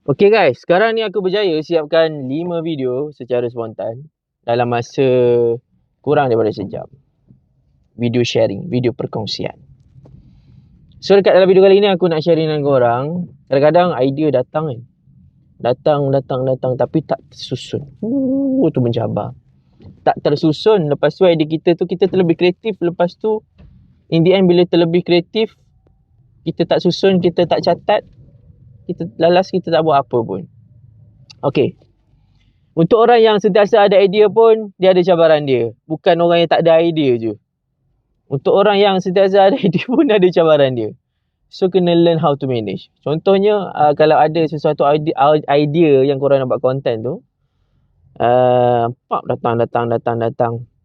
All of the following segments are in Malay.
Okay guys, sekarang ni aku berjaya siapkan 5 video secara spontan dalam masa kurang daripada sejam. Video sharing, video perkongsian. So dekat dalam video kali ni aku nak sharing dengan korang. Kadang-kadang idea datang kan. Datang tapi tak tersusun. Tu mencabar. Tak tersusun, lepas tu idea kita tu kita terlebih kreatif, lepas tu in the end bila terlebih kreatif kita tak susun, kita tak catat, kita lalas, kita tak buat apa pun. Okay. Untuk orang yang sentiasa ada idea pun, dia ada cabaran dia. Bukan orang yang tak ada idea je. Untuk orang yang sentiasa ada idea pun ada cabaran dia. So, kena learn how to manage. Contohnya, kalau ada sesuatu idea yang korang nak buat content tu, datang.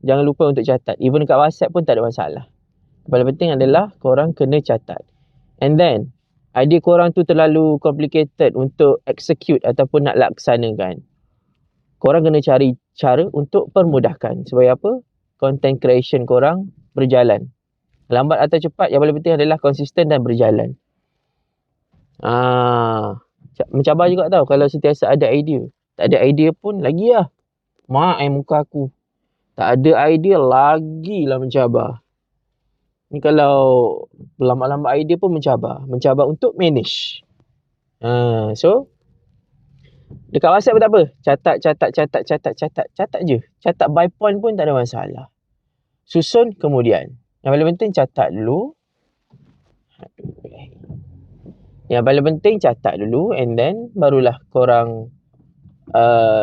Jangan lupa untuk catat. Even dekat WhatsApp pun tak ada masalah. Yang paling penting adalah korang kena catat. And then, idea korang tu terlalu complicated untuk execute ataupun nak laksanakan. Korang kena cari cara untuk permudahkan. Supaya apa? Content creation korang berjalan. Lambat atau cepat, yang paling penting adalah konsisten dan berjalan. Mencabar juga tau kalau sentiasa ada idea. Tak ada idea pun lagi lah. Mak muka aku. Tak ada idea lagi lah mencabar. Ni kalau lambat-lambat idea pun mencabar. Mencabar untuk manage. So, dekat WhatsApp pun tak apa. Catat je. Catat by point pun tak ada masalah. Susun kemudian. Yang paling penting catat dulu. And then barulah korang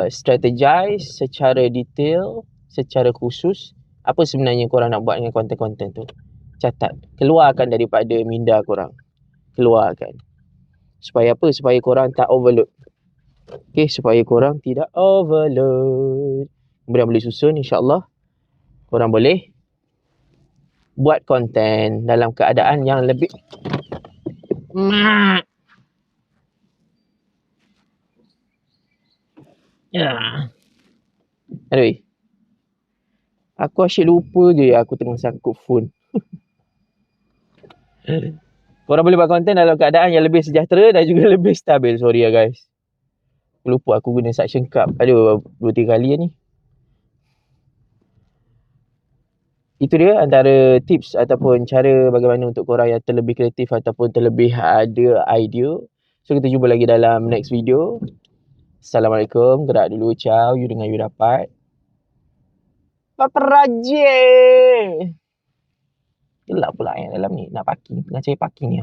strategize secara detail, secara khusus. Apa sebenarnya korang nak buat dengan konten-konten tu. Catat. Keluarkan daripada minda korang. Keluarkan. Supaya apa? Supaya korang tak overload. Okay, supaya korang tidak overload. Kemudian boleh susun, insyaAllah korang boleh buat konten dalam keadaan yang lebih Aduh, aku asyik lupa je aku tengah sangkut phone. Korang boleh buat konten dalam keadaan yang lebih sejahtera dan juga lebih stabil. Sorry ya guys, lupa aku guna suction cup. Aduh, 2-3 kali ni. Itu dia antara tips ataupun cara bagaimana untuk korang yang terlebih kreatif ataupun terlebih ada idea. So, kita jumpa lagi dalam next video. Assalamualaikum. Gerak dulu. Ciao. You dengar you dapat. Paparaje. Gelap pula yang dalam ni. Nak parking. Tengah cari parking ni.